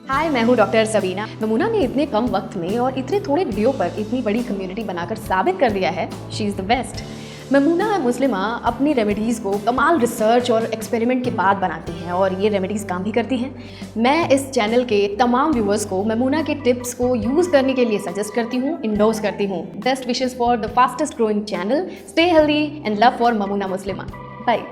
हाय, मैं हूँ डॉक्टर सबीना। ममूना ने इतने कम वक्त में और इतने थोड़े वीडियो पर इतनी बड़ी कम्युनिटी बनाकर साबित कर दिया है, she is the best. Mamoona मुस्लिमा अपनी रेमेडीज़ को कमाल रिसर्च और एक्सपेरिमेंट के बाद बनाती हैं और ये रेमेडीज़ काम भी करती हैं। मैं इस चैनल के तमाम व्यूअर्स को ममूना के टिप्स को यूज़ करने के लिए सजेस्ट करती हूँ, इंडोर्स करती हूँ। Best wishes for the fastest growing channel. Stay healthy and love for Mamoona Muslima. Bye.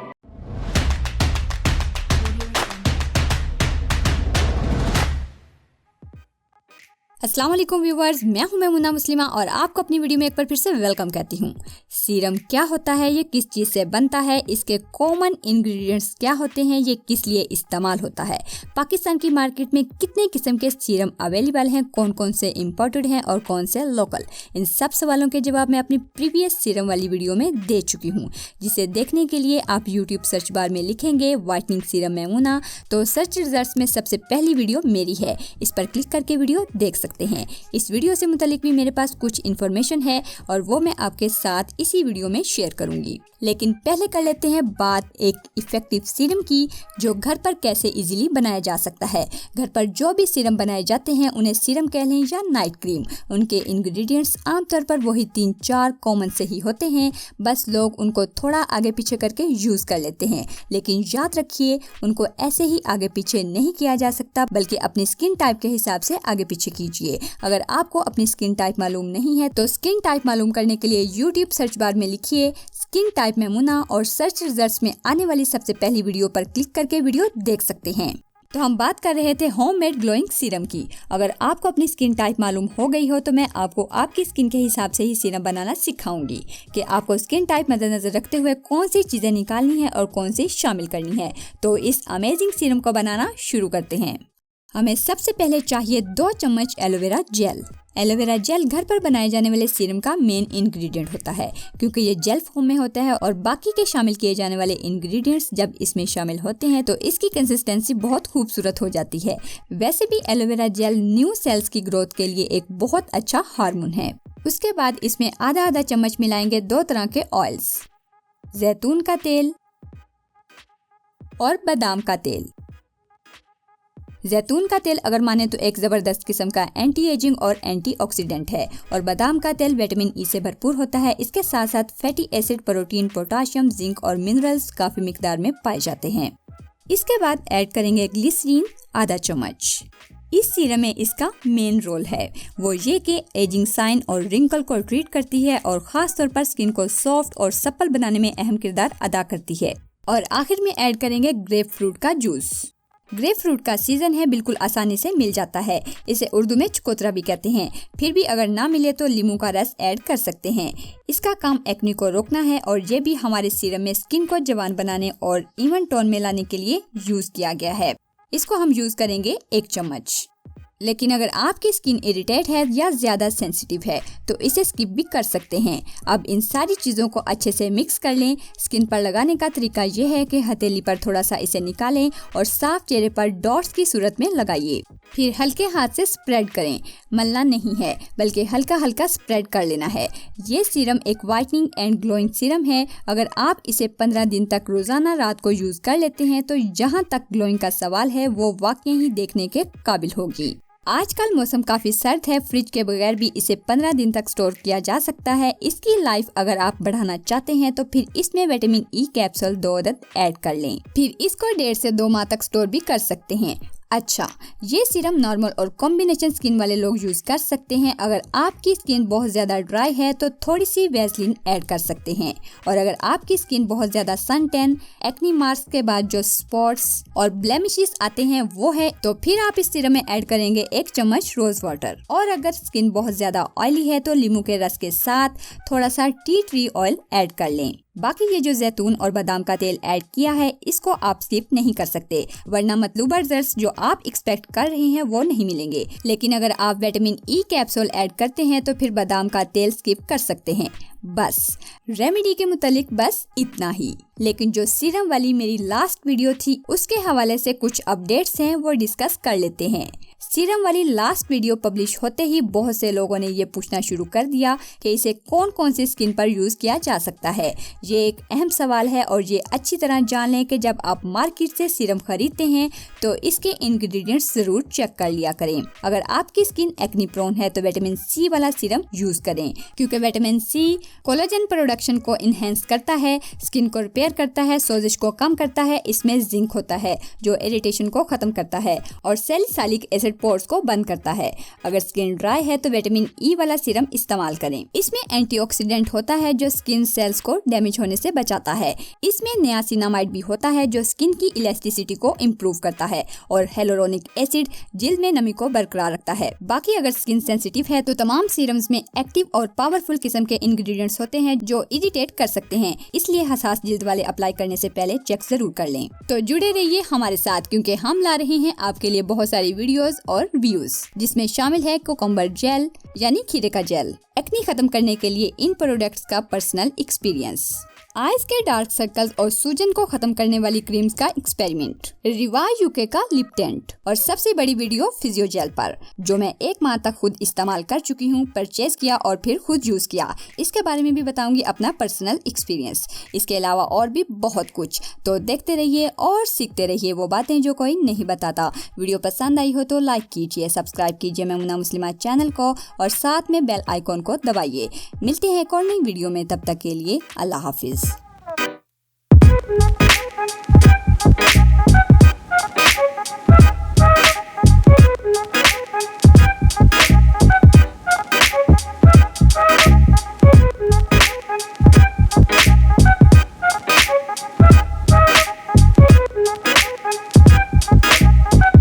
अस्सलाम वालेकुम व्यूवर्स, मैं हूं ममूना मुस्लिमा और आपको अपनी वीडियो में एक बार फिर से वेलकम कहती हूं। सीरम क्या होता है, ये किस चीज़ से बनता है, इसके कॉमन इंग्रेडिएंट्स क्या होते हैं, ये किस लिए इस्तेमाल होता है, पाकिस्तान की मार्केट में कितने किस्म के सीरम अवेलेबल हैं, कौन कौन से इम्पोर्टेड हैं और कौन से लोकल, इन सब सवालों के जवाब मैं अपनी प्रीवियस सीरम वाली वीडियो में दे चुकी हूँ, जिसे देखने के लिए आप यूट्यूब सर्च बार में लिखेंगे वाइटनिंग सीरम ममूना, तो सर्च रिजल्ट में सबसे पहली वीडियो मेरी है। इस पर क्लिक करके वीडियो देख सकते हैं। इस वीडियो से मुतालिक भी मेरे पास कुछ इन्फॉर्मेशन है और वो मैं आपके साथ इसी वीडियो में शेयर करूंगी। लेकिन पहले कर लेते हैं बात एक इफेक्टिव सीरम की, जो घर पर कैसे इजीली बनाया जा सकता है। घर पर जो भी सीरम बनाए जाते हैं उन्हें सीरम कह लें या नाइट क्रीम, उनके इंग्रेडिएंट्स आमतौर पर वही 3-4 कॉमन से ही होते हैं, बस लोग उनको थोड़ा आगे पीछे करके यूज कर लेते हैं। लेकिन याद रखिए, उनको ऐसे ही आगे पीछे नहीं किया जा सकता, बल्कि अपनी स्किन टाइप के हिसाब से आगे पीछे कीजिए। अगर आपको अपनी स्किन टाइप मालूम नहीं है तो स्किन टाइप मालूम करने के लिए यूट्यूब सर्च बार में लिखिए स्किन टाइप ममूना और सर्च रिजल्ट्स में आने वाली सबसे पहली वीडियो पर क्लिक करके वीडियो देख सकते हैं। तो हम बात कर रहे थे होममेड ग्लोइंग सीरम की। अगर आपको अपनी स्किन टाइप मालूम हो गई हो तो मैं आपको आपकी स्किन के हिसाब से ही सीरम बनाना सिखाऊंगी कि आपको स्किन टाइप मद्देनजर रखते हुए कौन सी चीजें निकालनी है और कौन सी शामिल करनी है। तो इस अमेजिंग सीरम को बनाना शुरू करते हैं। हमें सबसे पहले चाहिए 2 चम्मच एलोवेरा जेल। एलोवेरा जेल घर पर बनाए जाने वाले सीरम का मेन इंग्रेडिएंट होता है, क्योंकि ये जेल फॉर्म में होता है और बाकी के शामिल किए जाने वाले इंग्रेडिएंट्स जब इसमें शामिल होते हैं तो इसकी कंसिस्टेंसी बहुत खूबसूरत हो जाती है। वैसे भी एलोवेरा जेल न्यू सेल्स की ग्रोथ के लिए एक बहुत अच्छा हार्मोन है। उसके बाद इसमें आधा चम्मच मिलाएंगे 2 तरह के ऑयल्स, जैतून का तेल और बादाम का तेल। जैतून का तेल अगर माने तो एक ज़बरदस्त किस्म का एंटी एजिंग और एंटीऑक्सीडेंट है, और बादाम का तेल विटामिन ई से भरपूर होता है। इसके साथ साथ fatty acid, protein, potassium, zinc और मिनरल्स काफ़ी मिकदार में पाए जाते हैं। इसके बाद ऐड करेंगे ग्लिसरीन आधा चम्मच। इस सीरम में इसका मेन रोल है वो ये कि एजिंग साइन और रिंकल को ट्रीट करती है और ख़ास तौर पर स्किन को सॉफ्ट और सप्पल बनाने में अहम किरदार अदा करती है। और आखिर में ऐड करेंगे ग्रेप फ्रूट का जूस। ग्रेप फ्रूट का सीजन है, बिल्कुल आसानी से मिल जाता है। इसे उर्दू में चकोतरा भी कहते हैं। फिर भी अगर ना मिले तो लीमू का रस ऐड कर सकते हैं। इसका काम एक्ने को रोकना है और ये भी हमारे सीरम में स्किन को जवान बनाने और इवन टोन में लाने के लिए यूज किया गया है। इसको हम यूज करेंगे 1 चम्मच। लेकिन अगर आपकी स्किन इरिटेट है या ज़्यादा सेंसिटिव है तो इसे स्किप भी कर सकते हैं। अब इन सारी चीज़ों को अच्छे से मिक्स कर लें। स्किन पर लगाने का तरीका यह है कि हथेली पर थोड़ा सा इसे निकालें और साफ चेहरे पर डॉट्स की सूरत में लगाइए। फिर हल्के हाथ से स्प्रेड करें। मलना नहीं है, बल्कि हल्का हल्का स्प्रेड कर लेना है। ये सीरम एक वाइटनिंग एंड ग्लोइंग सीरम है। अगर आप इसे 15 दिन तक रोज़ाना रात को यूज़ कर लेते हैं तो जहाँ तक ग्लोइंग का सवाल है वो वाकई ही देखने के काबिल होगी। आजकल मौसम काफ़ी सर्द है, फ्रिज के बगैर भी इसे 15 दिन तक स्टोर किया जा सकता है। इसकी लाइफ अगर आप बढ़ाना चाहते हैं तो फिर इसमें विटामिन ई कैप्सूल 2 अदद ऐड कर लें। फिर इसको 1.5 से 2 माह तक स्टोर भी कर सकते हैं। अच्छा, ये सीरम नॉर्मल और कॉम्बिनेशन स्किन वाले लोग यूज कर सकते हैं। अगर आपकी स्किन बहुत ज़्यादा ड्राई है तो थोड़ी सी वैसलीन ऐड कर सकते हैं, और अगर आपकी स्किन बहुत ज़्यादा सन टैन, एक्नी मार्क्स के बाद जो स्पॉट्स और ब्लेमिशेस आते हैं वो है, तो फिर आप इस सीरम में ऐड करेंगे 1 चम्मच रोज वाटर। और अगर स्किन बहुत ज़्यादा ऑयली है तो लीमू के रस के साथ थोड़ा सा टी ट्री ऑयल ऐड कर लें। बाकी ये जो जैतून और बादाम का तेल ऐड किया है इसको आप स्किप नहीं कर सकते, वरना मतलूबा रिजल्ट्स जो आप एक्सपेक्ट कर रहे हैं वो नहीं मिलेंगे। लेकिन अगर आप विटामिन ई कैप्सूल ऐड करते हैं तो फिर बादाम का तेल स्किप कर सकते हैं। बस रेमेडी के मुतालिक बस इतना ही। लेकिन जो सीरम वाली मेरी लास्ट वीडियो थी उसके हवाले से कुछ अपडेट्स हैं वो डिस्कस कर लेते हैं। सीरम वाली लास्ट वीडियो पब्लिश होते ही बहुत से लोगों ने ये पूछना शुरू कर दिया कि इसे कौन कौन सी स्किन पर यूज किया जा सकता है। ये एक अहम सवाल है और ये अच्छी तरह जान लें कि जब आप मार्केट से सीरम खरीदते हैं तो इसके इंग्रेडिएंट्स जरूर चेक कर लिया करें। अगर आपकी स्किन एक्ने प्रोन है तो विटामिन सी वाला सीरम यूज करें, क्योंकि विटामिन सी कोलेजन प्रोडक्शन को इनहेंस करता है, स्किन को रिपेयर करता है, सोजिश को कम करता है। इसमें जिंक होता है जो इरिटेशन को खत्म करता है और सैलिसाइलिक एसिड पोर्स को बंद करता है। अगर स्किन ड्राई है तो विटामिन ई वाला सीरम इस्तेमाल करें। इसमें एंटीऑक्सीडेंट होता है जो स्किन सेल्स को डैमेज होने से बचाता है। इसमें नियासिनामाइड भी होता है जो स्किन की इलास्टिसिटी को इम्प्रूव करता है और हेलोरोनिक एसिड जिल्द में नमी को बरकरार रखता है। बाकी अगर स्किन सेंसिटिव है तो तमाम सीरम्स में एक्टिव और पावरफुल किस्म के इंग्रेडिएंट्स होते हैं जो इरिटेट कर सकते हैं, इसलिए हसास जिल्द वाले अप्लाई करने से पहले चेक जरूर कर लें। तो जुड़े रहिए हमारे साथ क्योंकि हम ला रहे हैं आपके लिए बहुत सारी वीडियोस और रिव्यूज, जिसमें शामिल है कुकुम्बर जेल यानी खीरे का जेल, एक्ने खत्म करने के लिए इन प्रोडक्ट्स का पर्सनल एक्सपीरियंस, आईज के डार्क सर्कल्स और सूजन को खत्म करने वाली क्रीम्स का एक्सपेरिमेंट, रिवा यूके का लिप टेंट और सबसे बड़ी वीडियो फिजियो जेल पर जो मैं 1 माह तक खुद इस्तेमाल कर चुकी हूँ, परचेज किया और फिर खुद यूज किया। इसके बारे में भी बताऊंगी अपना पर्सनल एक्सपीरियंस। इसके अलावा और भी बहुत कुछ, तो देखते रहिए और सीखते रहिए वो बातें जो कोई नहीं बताता। वीडियो पसंद आई हो तो लाइक कीजिए, सब्सक्राइब कीजिए मेमुना मुस्लिमा चैनल को और साथ में बेल आइकॉन को दबाइए। मिलते हैं एक और नई वीडियो में, तब तक के लिए अल्लाह हाफिज।